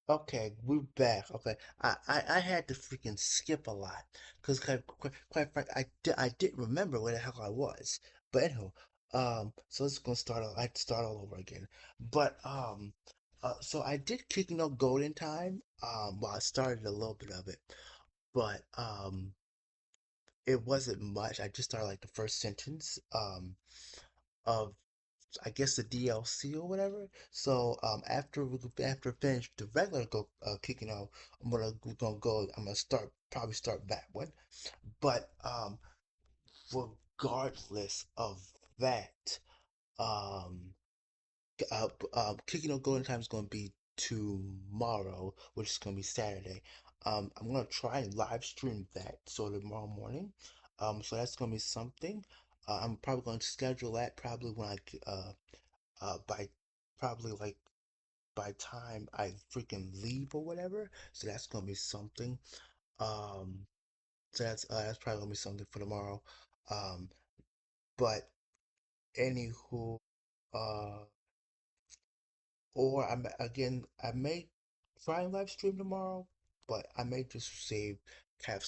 Okay, we're back. Okay, I had to freaking skip a lot because quite frank, I didn't remember where the hell I was. But anyhow, so it's gonna start. I had to start all over again. But so I did Kicking No Golden Time. Well, I started a little bit of it, but it wasn't much. I just started like the first sentence of I guess the DLC or whatever. So after finish the regular go kicking out, we're gonna go. I'm gonna probably start that one. But regardless of that, um, kicking out golden time is gonna be tomorrow, which is gonna be Saturday. I'm gonna try and live stream that so tomorrow morning. So that's gonna be something. I'm probably going to schedule that probably when by probably like by time I freaking leave or whatever. So that's gonna be something. Um, so that's probably gonna be something for tomorrow. Um, but anywho, uh, or I may try and live stream tomorrow, but I may just save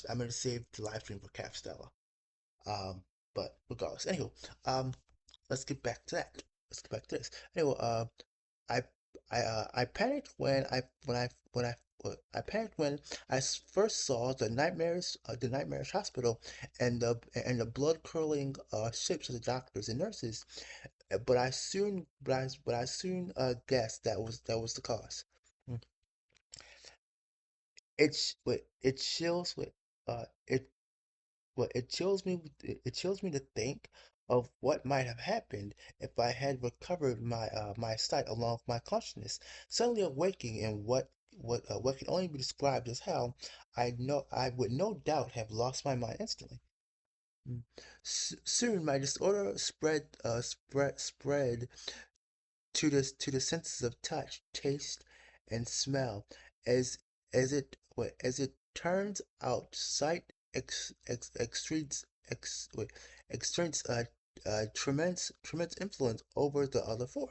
I'm gonna save the live stream for Stella. Um, but regardless, anywho, um, let's get back to that. Let's get back to this. Anyway, I I panicked when I panicked when first saw the nightmarish hospital and the blood curdling shapes of the doctors and nurses. But I soon guessed that was the cause. Mm. It chills with it well, it chills me to think of what might have happened if I had recovered my sight along with my consciousness, suddenly awaking in what can only be described as hell. I would no doubt have lost my mind instantly. Mm. Soon my disorder spread to the senses of touch, taste, and smell. As as it turns out, sight exerts tremendous influence over the other four.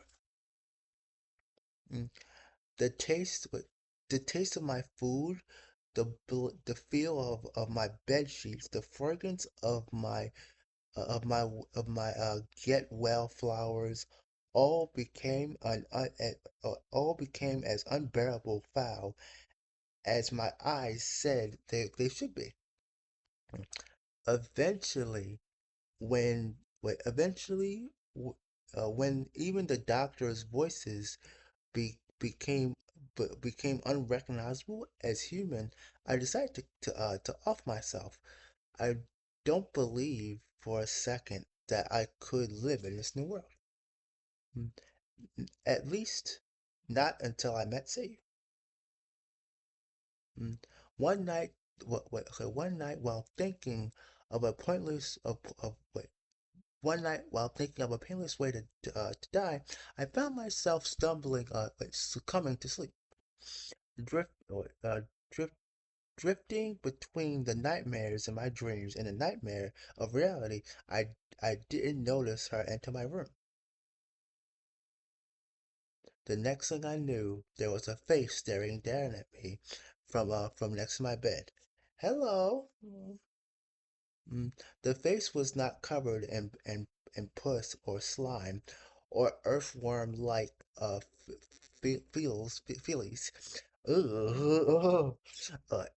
Mm. The taste what the taste of my food, the feel of my bed sheets, the fragrance of my get well flowers all became as unbearable foul as my eyes said they should be. Eventually, eventually, when even the doctor's voices became became unrecognizable as human, I decided to off myself. I don't believe for a second that I could live in this new world. Mm, At least, not until I met Sadie. Mm, One night, one night while thinking of a pointless of wait, one night while thinking of a painless way to die, I found myself succumbing to sleep, drift, uh, drift, drifting between the nightmares in my dreams and the nightmare of reality. I didn't notice her enter my room. The next thing I knew, there was a face staring down at me from next to my bed. Hello. Mm. The face was not covered in pus or slime or earthworm-like feelies. Ugh.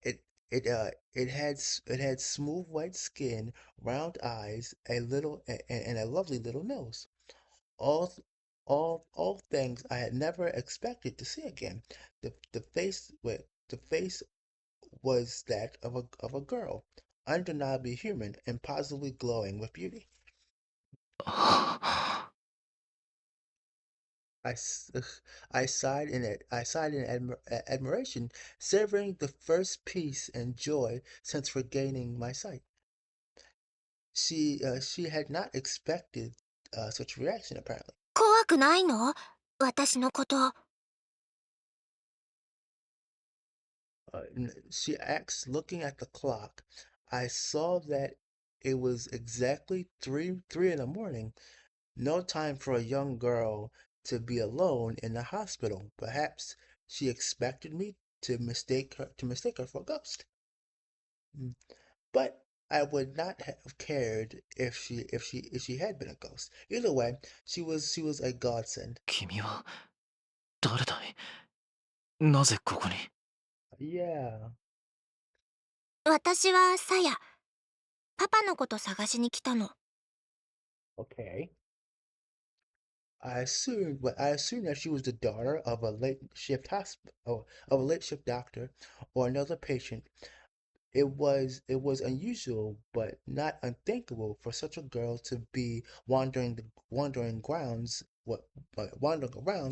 It had smooth white skin, round eyes, and a lovely little nose. All all things I had never expected to see again. The face was that of a girl, undeniably human and positively glowing with beauty. I, s- I sighed in admiration, savoring the first peace and joy since regaining my sight. She had not expected such a reaction, apparently. 怖くないの？私のこと。She asked, looking at the clock. I saw that it was exactly three in the morning. No time for a young girl to be alone in the hospital. Perhaps She expected me to mistake her for a ghost. Mm. But I would not have cared if she had been a ghost. Either way, she was a godsend. 君は誰だい？なぜここに？ Yeah, 私はさや。パパのこと探しに来たの。okay. I assumed that she was the daughter of a late shift hospital of a late shift doctor or another patient. It was unusual but not unthinkable for such a girl to be wandering around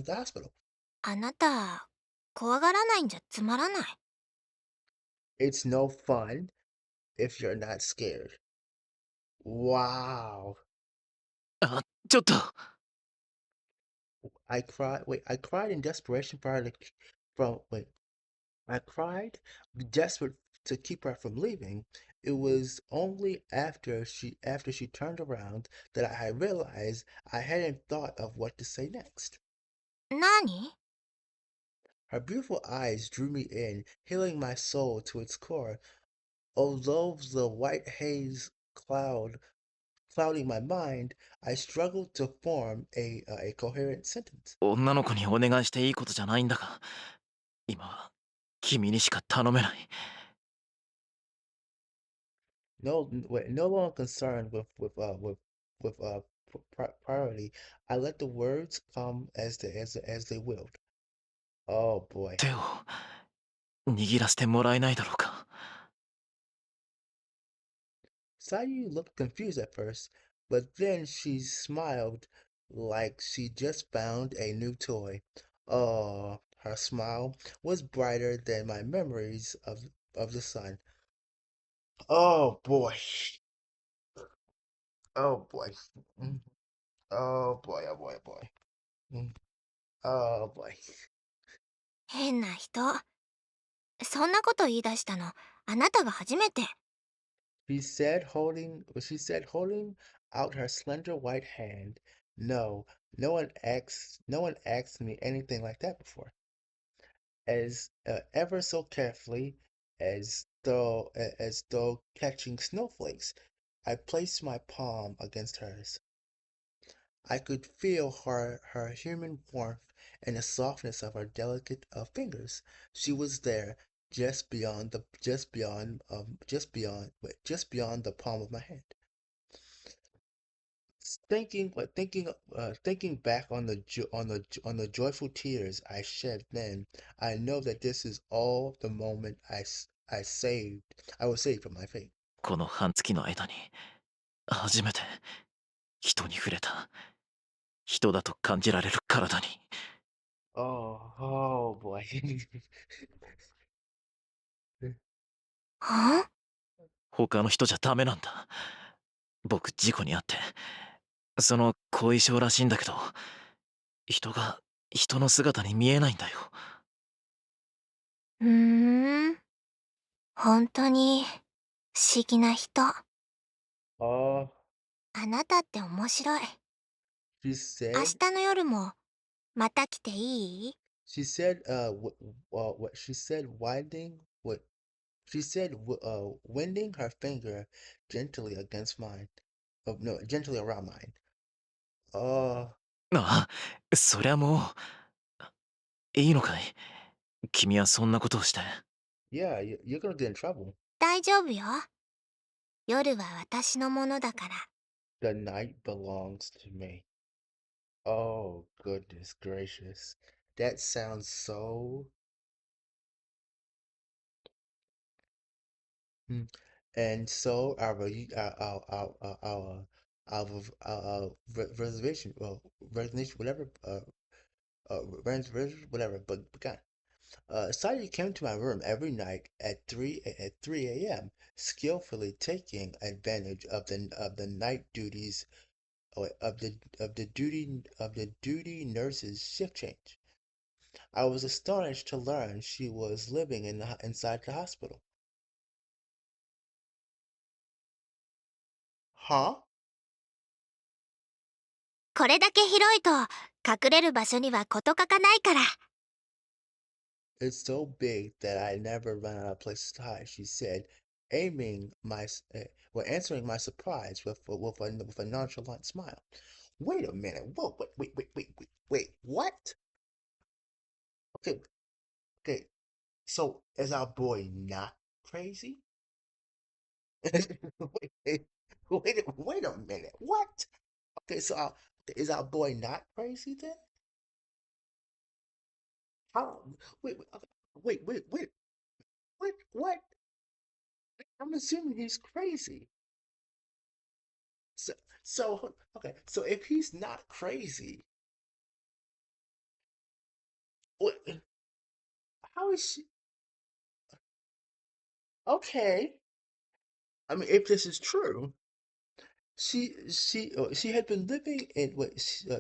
the hospital. あなた、怖がらないんじゃつまらない。It's no fun if you're not scared. Wow. あ、ちょっと。I cried in desperation from wait, I cried, desperate to keep her from leaving. It was only after she turned around that I realized I hadn't thought of what to say next. なに？ Her beautiful eyes drew me in, healing my soul to its core. Although the white haze clouding my mind, I struggled to form a coherent sentence. 女の子にお願いしていいことじゃないんだが、今は君にしか頼めない。No longer concerned with priority, I let the words come as they willed. Oh boy. 手を握らせてもらえないだろうか。Sayu looked confused at first, but then she smiled like she just found a new toy. Oh, her smile was brighter than my memories of the sun. Oh boy. Oh boy. Mm. Oh boy. Oh boy. Oh boy. Mm. Oh boy. 変な人。そんなこと言い出したの、あなたが初めて。She said, holding out her slender white hand. No, no one asked me anything like that before. As ever so carefully, as though catching snowflakes, I placed my palm against hers. I could feel her human warmth and the softness of her delicate fingers. She was there, just beyond the palm of my hand. Thinking back on the joyful tears I shed then, I know that this is all the moment I was saved from my fate. この半月の間に初めて人に触れた。人だと感じられる体に。Oh boy. はん？他の人じゃダメなんだ。僕事故に遭って、その後遺症らしいんだけど、人が人の姿に見えないんだよ。うーん。本当に、不思議な人。Oh, あなたって面白い。she 明 said 日の夜も、また来ていい？ she said what she said winding what she said winding her finger gently against mine. Oh no, gently around mine. Oh, ああ、そりゃもう、いいのかい？君はそんなことをして。yeah, you're gonna get in trouble. 大丈夫よ。夜は私のものだから。The night belongs to me. Oh, goodness gracious. That sounds so. Hmm. And so reservation, resignation, whatever, whatever, but began. Sayuri came to my room every night at 3 a.m., skillfully taking advantage of the night duties of the duty nurse's shift change. I was astonished to learn she was living inside the hospital. Huh? これだけ広いと、隠れる場所には事欠かないから。It's so big that I never run out of places to hide, she said, aiming well, answering my surprise with a nonchalant smile. Wait a minute. Whoa, wait. What? Okay, okay. So is our boy not crazy? Wait, wait a minute. What? Okay, so is our boy not crazy then? How? Okay, what? I'm assuming he's crazy. So, okay. So if he's not crazy, what? How is she? Okay. I mean, if this is true, she had been living in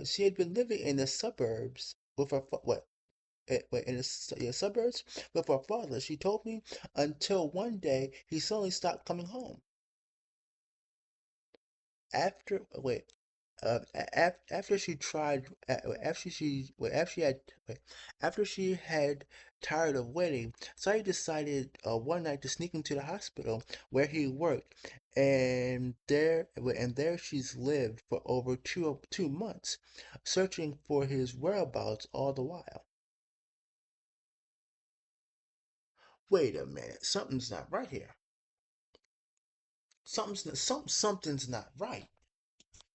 she had been living in the suburbs with her in the suburbs with her father. She told me until one day he suddenly stopped coming home. After she tried after she had tired of waiting, Sai decided one night to sneak into the hospital where he worked, and there she's lived for over 2 months, searching for his whereabouts all the while. Wait a minute, something's not right here. Something's not right.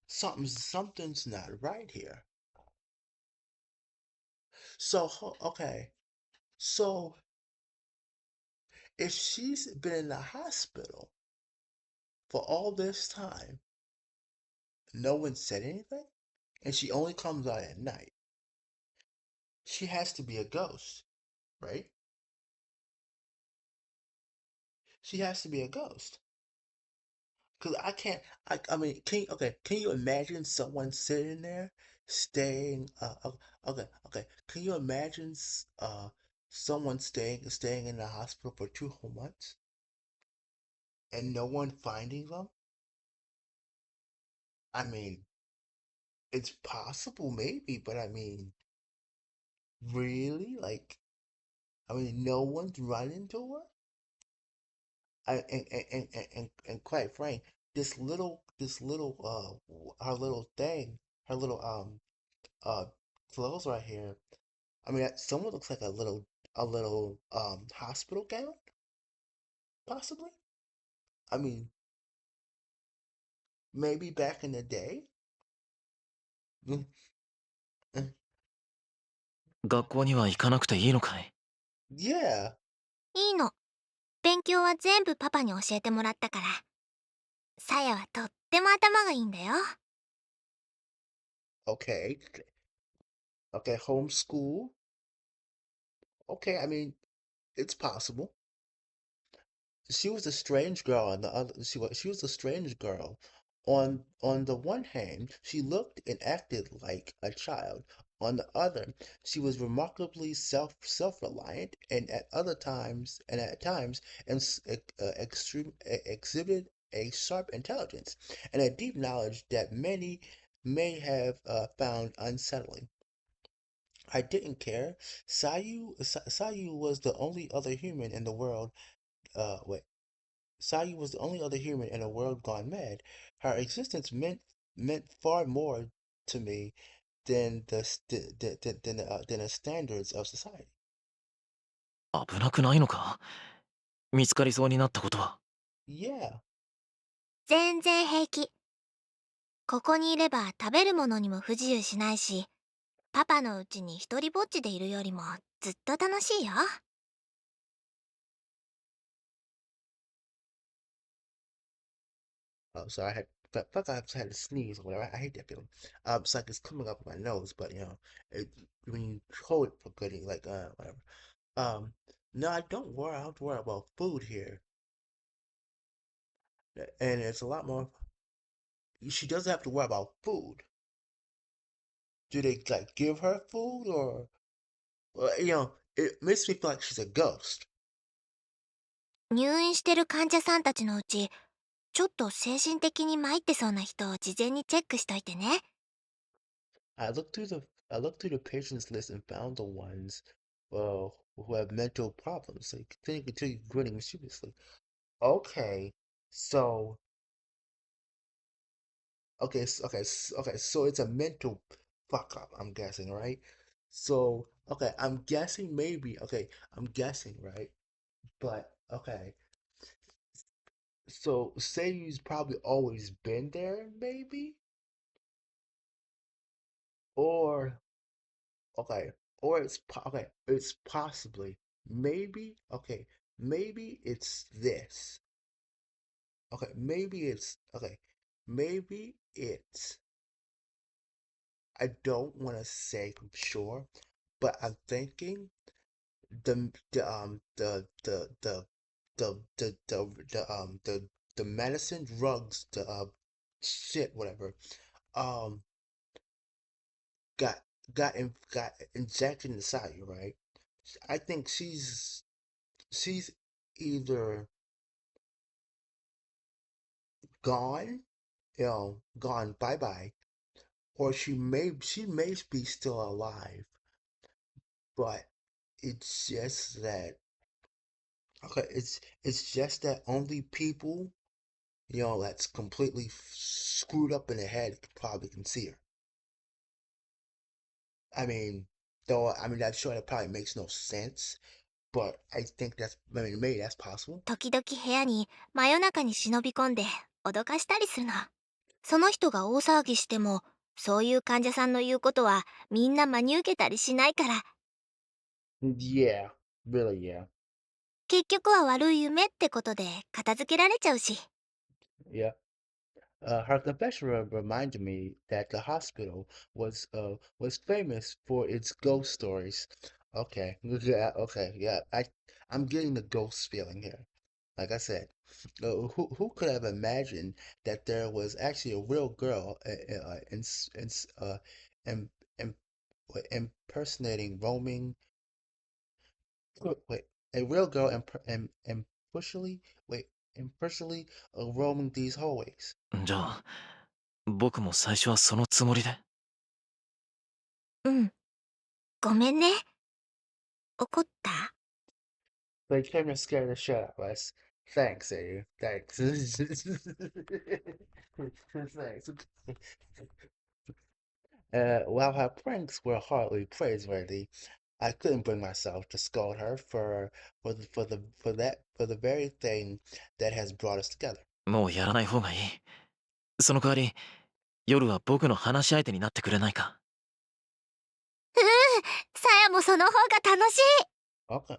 Something's not right here. Okay. So if she's been in the hospital for all this time, no one said anything, and she only comes out at night, she has to be a ghost, right? She has to be a ghost. Cause I can't. I mean, Can you imagine someone sitting there, staying? Okay. Can you imagine someone staying in the hospital for 2 whole months and no one finding them? I mean, it's possible, maybe, but I mean, really? I mean, no one's running to her? And quite frank, her little thing, her little, uh, clothes right here. I mean, someone looks like a little hospital gown, possibly. I mean, maybe back in the day. Mm, mm, 学校には行かなくていいのかい？ Yeah, いいの。勉強は全部パパに教えてもらったから。さやはとっても頭がいいんだよ。okay, okay, homeschool. Okay, I mean, it's possible. She was a strange girl on the other she was a strange girl. On the one hand, she looked and acted like a child. On the other, she was remarkably self-reliant, and at times exhibited a sharp intelligence and a deep knowledge that many may have found unsettling. I didn't care. Sayu was the only other human in the world. Wait. Sayu was the only other human in a world gone mad. Her existence meant far more to me than the standards of society. 危なくないのか？見つかりそうになったことは。Yeah, 全然平気。ここにいれば食べるものにも不自由しないし、パパのうちに一人ぼっちでいるよりもずっと楽しいよ。oh, sorry, I had to sneeze or whatever. I hate that feeling. It's like it's coming up my nose, but when you hold it for good, you like whatever. Um, no, I don't have to worry about food here, and it's a lot more. She doesn't have to worry about food. Do they like give her food or? Well, it makes me feel like she's a ghost. 入院してる患者さんたちのうち、ちょっと精神的に参ってそうな人を事前にチェックしといてね。I looked through the patients list and found the ones who have mental problems. So you continue grinning mischievously. Okay, so okay, so it's a mental fuck up. I'm guessing, right? So okay, I'm guessing maybe. Okay, I'm guessing, right? But okay, so say you've probably always been there, maybe, or okay, or okay, it's possibly maybe okay, maybe it's this. Okay, maybe it's I don't want to say I'm sure, but I'm thinking the medicine drugs shit whatever um got got injected inside you, right? I think she's either gone, gone bye bye, or she may be still alive, but it's just that okay, it's just that only people that's completely screwed up in the head probably can see her. I mean, though I mean that's sure that probably makes no sense, but I mean maybe that's possible. 時々部屋に真夜中に忍び込んで脅かしたりするの。その人が大騒ぎしても、そういう患者さんの言うことはみんな真に受けたりしないから、Yeah, really, yeah, 結局は悪い夢ってことで片付けられちゃうし。yeah. Her confession reminded me that the hospital was famous for its ghost stories. Okay, yeah, okay, yeah. I'm getting the ghost feeling here. Like I said, who could have imagined that there was actually a real girl in, in, impersonating roaming wait a real girl impersonally wait impersonally roaming these hallways. じゃあ、僕も最初はそのつもりで。うん、ごめんね。怒った？ They came to scare the shit out of us. Thanks, Eddie. Thanks. Thanks. While her pranks were hardly praiseworthy, I couldn't bring myself to scold her for the very thing that has brought us together. もうやらない方がいい。その代わり、夜は僕の話し相手になってくれないか。うん、さやもその方が楽しい。Okay.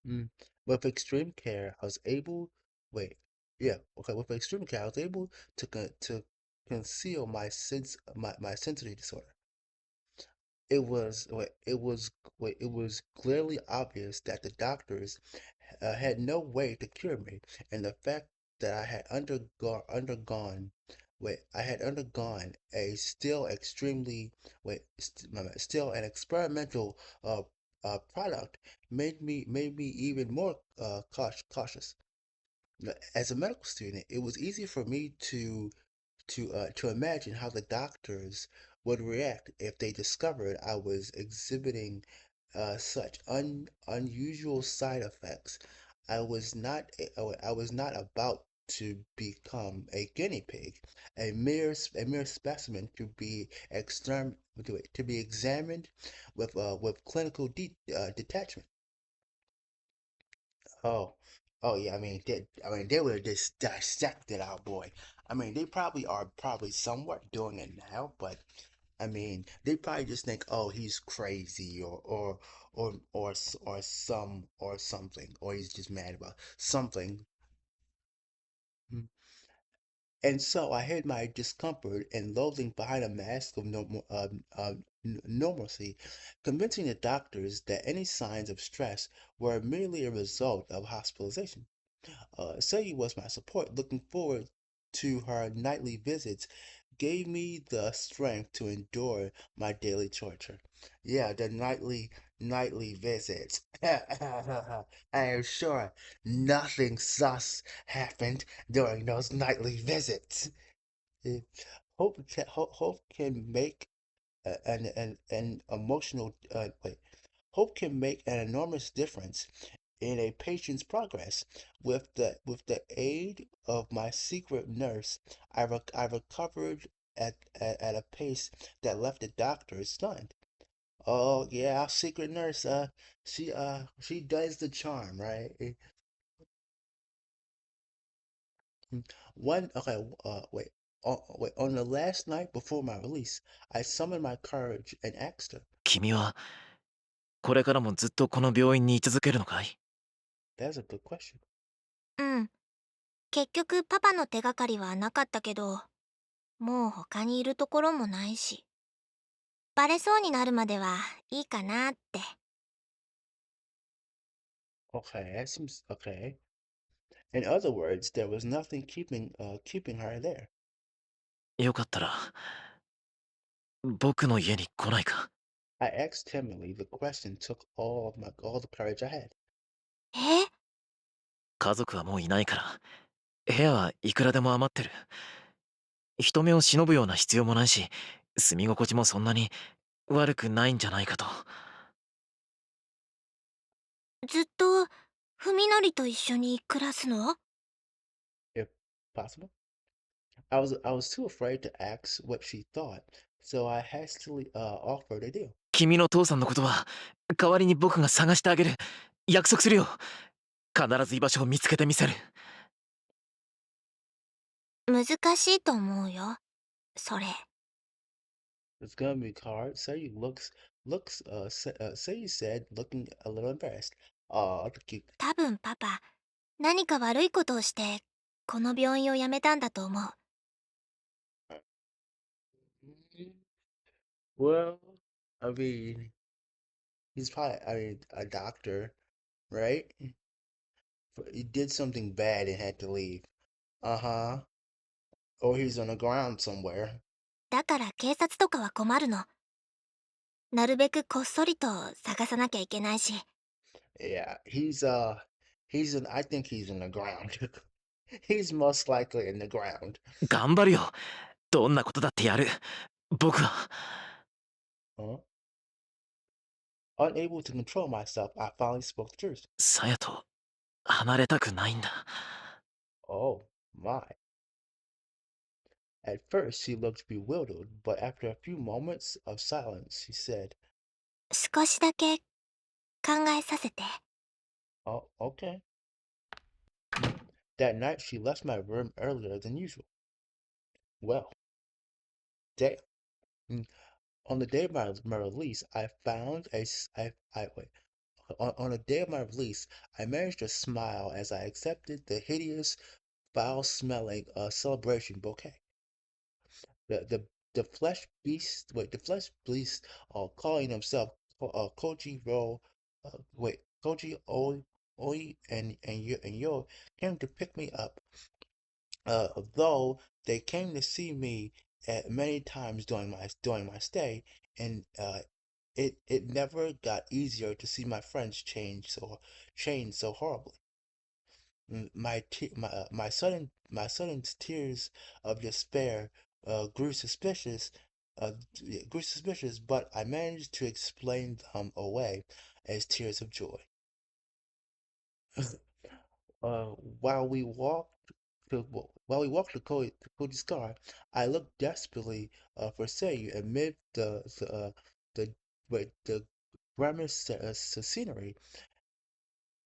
Mm. With extreme care, I was able. Wait, yeah, okay. With extreme care, I was able to conceal my sensory disorder. It was wait, it was clearly obvious that the doctors had no way to cure me, and the fact that I had I had undergone a still extremely still an experimental product made me even more cautious. As a medical student, it was easy for me to imagine how the doctors would react if they discovered I was exhibiting such unusual side effects. I was not about to become a guinea pig, a mere specimen to be examined with clinical detachment. Oh, oh yeah. I mean, they would have just dissected our boy. I mean, they probably are probably somewhat doing it now, but I mean, they probably just think, oh, he's crazy, or something, or he's just mad about something. Mm. And so I hid my discomfort and loathing behind a mask of normalcy, convincing the doctors that any signs of stress were merely a result of hospitalization. Sadie was my support. Looking forward to her nightly visits gave me the strength to endure my daily torture. Yeah, the nightly visits. I am sure nothing sus happened during those nightly visits. Eh, hope can make. and emotional hope can make an enormous difference in a patient's progress. With the aid of my secret nurse, I recovered at a pace that left the doctor stunned. Oh yeah, our secret nurse, she does the charm, right? One okay, wait. Wait, on the last night before my release, I summoned my courage and asked her. 君はこれからもずっとこの病院に居続けるのかい？ That's a good question. うん。結局パパの手がかりはなかったけど、もう他にいるところもないし、バレそうになるまではいいかなって。Okay, that seems okay. In other words, there was nothing keeping her there. よかったら僕の家に来ないか？ I asked timidly. The question took all the courage I had. え？家族はもういないから部屋はいくらでも余ってる。人目を忍ぶような必要もないし、住み心地もそんなに悪くないんじゃないかと。ずっと、ふみのりと一緒に暮らすの？ If possible. I was too afraid to ask what she thought, so I hastily offered a deal. 君の父さんのことは代わりに僕が探してあげる。約束するよ。必ず居場所を見つけてみせる。難しいと思うよ、それ。It's gonna be hard. Say you said, looking a little embarrassed. The cute. 多分パパ、何か悪いことをして、この病院を辞めたんだと思う。Mm, Well, I mean, he's probably, a doctor, right? He did something bad and had to leave. Uh-huh. Or he's on the ground somewhere. だから警察とかは困るの。なるべくこっそりと探さなきゃいけないし。Yeah, I think he's in the ground. He's most likely in the ground. 頑張るよ。どんなことだってやる。僕は。Huh? Unable to control myself, I finally spoke the truth. さやと離れたくないんだ。Oh, my. At first, she looked bewildered, but after a few moments of silence, she said, 少しだけ考えさせて。"Oh, okay." That night, she left my room earlier than usual. Well, damn. Mm, On the day of my release, I found a s- I wait. On the day of my release, I managed to smile as I accepted the hideous, foul-smelling celebration bouquet. The flesh beast, calling himself Koji Ro, Koji Oi and Yo came to pick me up. Though they came to see me at many times during my stay, and it never got easier to see my friends change so horribly. My sudden tears of despair grew suspicious, but I managed to explain them away as tears of joy. While we walked to Cody's car, I looked desperately for Seiyu amid the the glamorous scenery.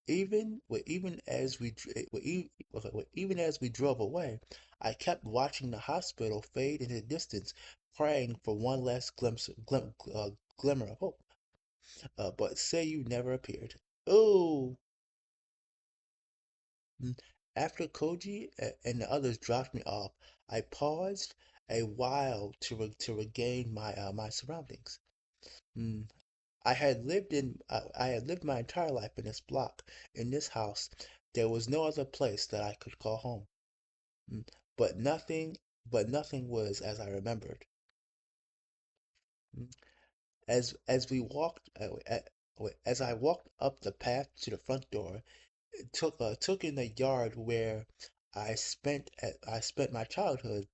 Even as we drove away, I kept watching the hospital fade into the distance, praying for one last glimmer of hope. But Seiyu never appeared. Oh. Mm, After Koji and the others dropped me off, I paused a while to regain my surroundings. Mm, I had lived my entire life in this block, in this house. There was no other place that I could call home. Mm, But nothing was as I remembered. Mm, as we walked as I walked up the path to the front door, took in the yard where I spent my childhood.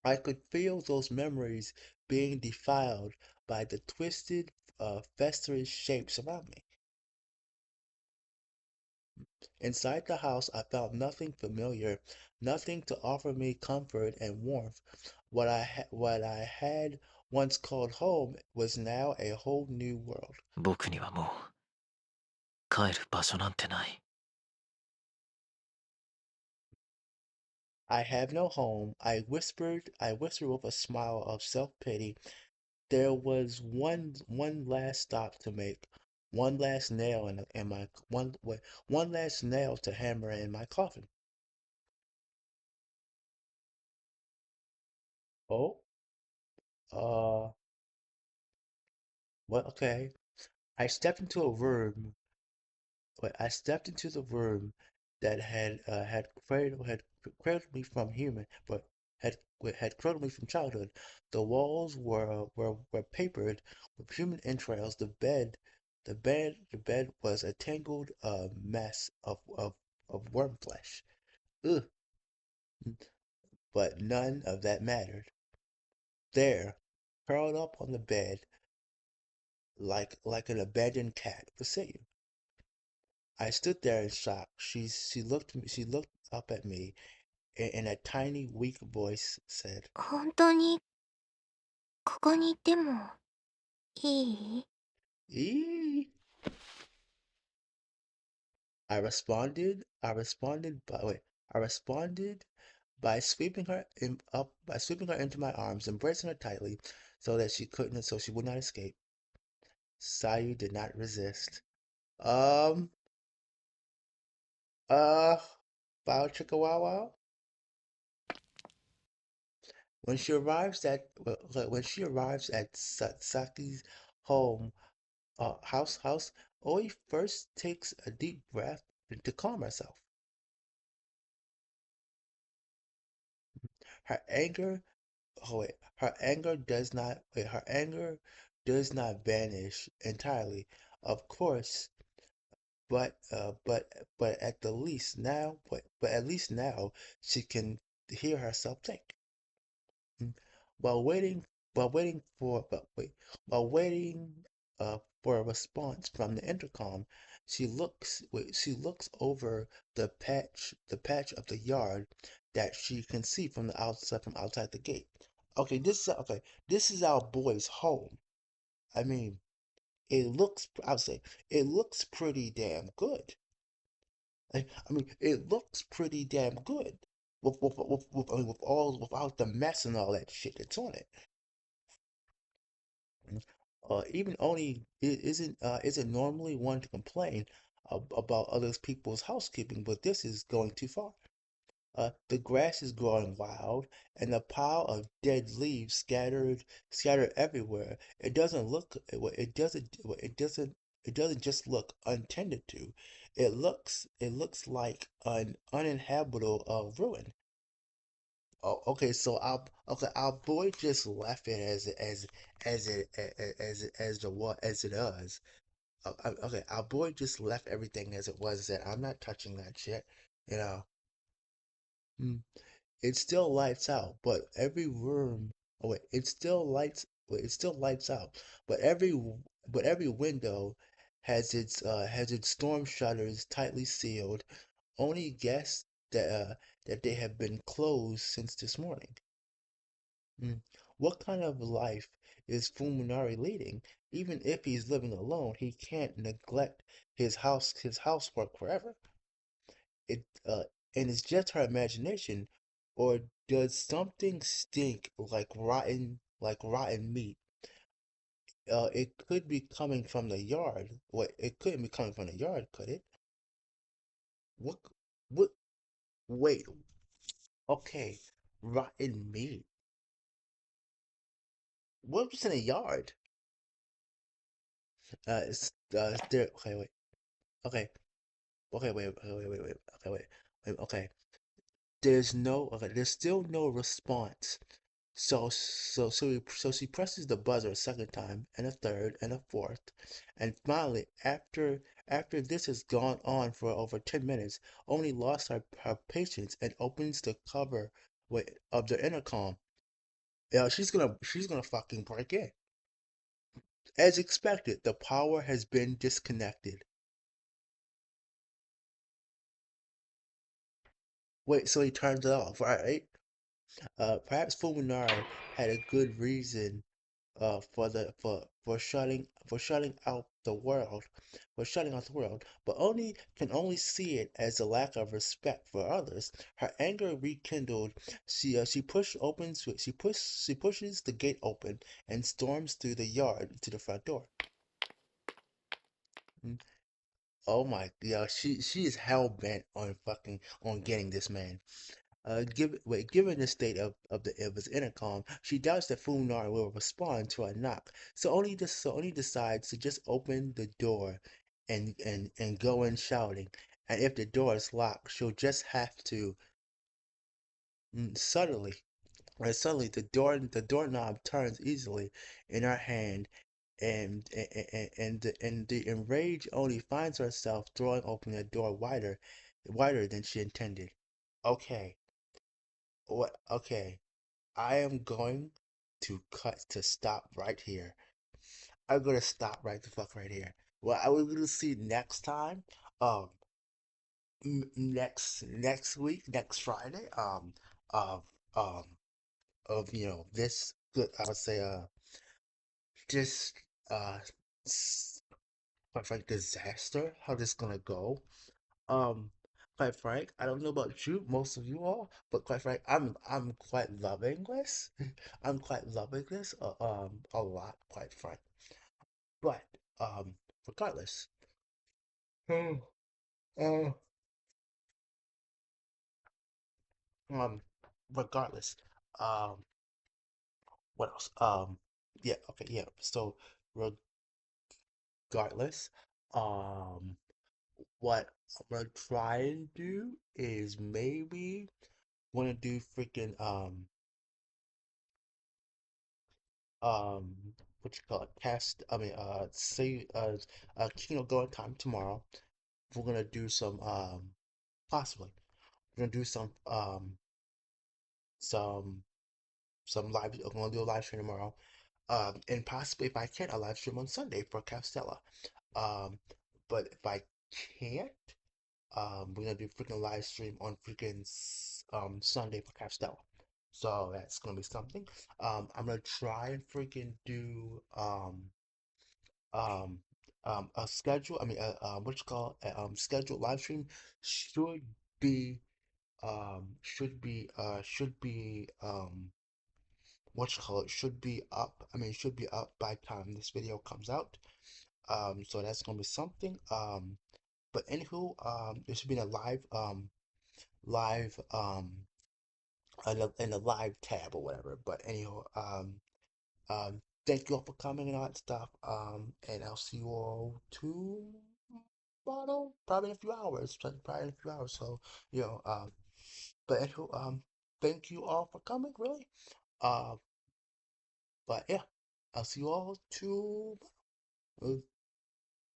I could feel those memories being defiled by the twisted, festering shapes around me. Inside the house, I found nothing familiar, nothing to offer me comfort and warmth. What I had once called home was now a whole new world. 僕にはもう帰る場所なんてない。I have no home, I whispered with a smile of self-pity. There was one last stop to make, one last nail in my one last nail to hammer in my coffin. Oh, uh, well, okay. I stepped into a room. I stepped into the room that had cradled me from human, but had cradled me from childhood. The walls were papered with human entrails. The bed was a tangled mess of worm flesh. Ugh, but none of that mattered. There, curled up on the bed like an abandoned cat, was Satan. I stood there in shock. She looked up at me and a tiny, weak voice said, 本当にここにいてもいい？ "Eee." I responded by wait, I responded by sweeping her into my arms, embracing her tightly so she would not escape. Sayu did not resist. Um, uh, Bow Chicka Wow Wow. When she arrives at Saki's home, house, Oi first takes a deep breath to calm herself. Her anger, her anger does not vanish entirely, of course, but at least now she can hear herself think. Mm. While waiting, while waiting for, but wait, while waiting, for a response from the intercom, she looks over the patch of the yard that she can see from outside the gate. Okay. This is our boy's home. I mean, I'll say, it looks pretty damn good. I mean, it looks pretty damn good I mean, without the mess and all that shit that's on it. Even Oni isn't normally one to complain about other people's housekeeping, but this is going too far. The grass is growing wild, and the pile of dead leaves scattered everywhere. It doesn't just look untended to. It looks like an uninhabitable ruin. Oh, okay. Our boy just left it as the what as it is. Okay, our boy just left everything as it was. Said, I'm not touching that shit. You know. Mm. It still lights out, but every room. Oh wait, it still lights. Wait, it still lights out, but every window has its storm shutters tightly sealed. Only guess that they have been closed since this morning. Mm. What kind of life is Fuminari leading? Even if he's living alone, he can't neglect his housework forever. It and it's just her imagination, or does something stink like rotten meat? It could be coming from the yard. Wait, it couldn't be coming from the yard, could it? What? What? Wait. Okay, rotten meat. What was in the yard? There. Okay, wait. Okay, okay. There's still no response. So she presses the buzzer a second time, and a third, and a fourth, and finally, after this has gone on for over 10 minutes, only lost her patience and opens the cover of the intercom. Yeah, she's gonna fucking break in. As expected, the power has been disconnected. Wait, so he turns it off, right? Perhaps Fulminari had a good reason for shutting out the world, but only can only see it as a lack of respect for others. Her anger rekindled. She pushes the gate open and storms through the yard to the front door. Mm. Oh my, yeah, she is hell bent on fucking on getting this man. Given the state of his intercom, she doubts that Funar will respond to a knock, so only decides to just open the door and go in shouting. And if the door is locked, she'll just have to suddenly suddenly the doorknob turns easily in her hand, and the enraged only finds herself throwing open the door wider than she intended. Okay, what? Okay. I am going to stop right here. I'm gonna stop right the fuck right here. What I will gonna see next time, um, next week, next Friday, of um of this good, I would say just uh quite frank disaster. How this gonna go? Um, quite frank, I don't know about you, most of you all, but quite frank, I'm quite loving this. I'm quite loving this a lot, quite frank. But regardless, um, uh, um, regardless, um, what else? Yeah, okay, yeah. So regardless, um, what I'm gonna try and do is maybe wanna do freaking um what you call it cast I mean say Kino going time tomorrow. We're gonna do some possibly we're gonna do some some live I'm gonna do a live stream tomorrow. And possibly if I can a live stream on Sunday for Castella. Um but if I can't, we're gonna do freaking live stream on freaking Sunday for Castella. So that's gonna be something. I'm gonna try and freaking do um a schedule I mean what you call scheduled live stream should be should be what you call it should be up I mean should be up by the time this video comes out, so that's gonna be something, but anywho, there should be a live in the live tab or whatever, but anyhow, thank you all for coming and all that stuff. And I'll see you all tomorrow, probably in a few hours. Probably in a few hours. So, you know, but anywho, thank you all for coming, really. Uh, but yeah, I'll see you all tomorrow.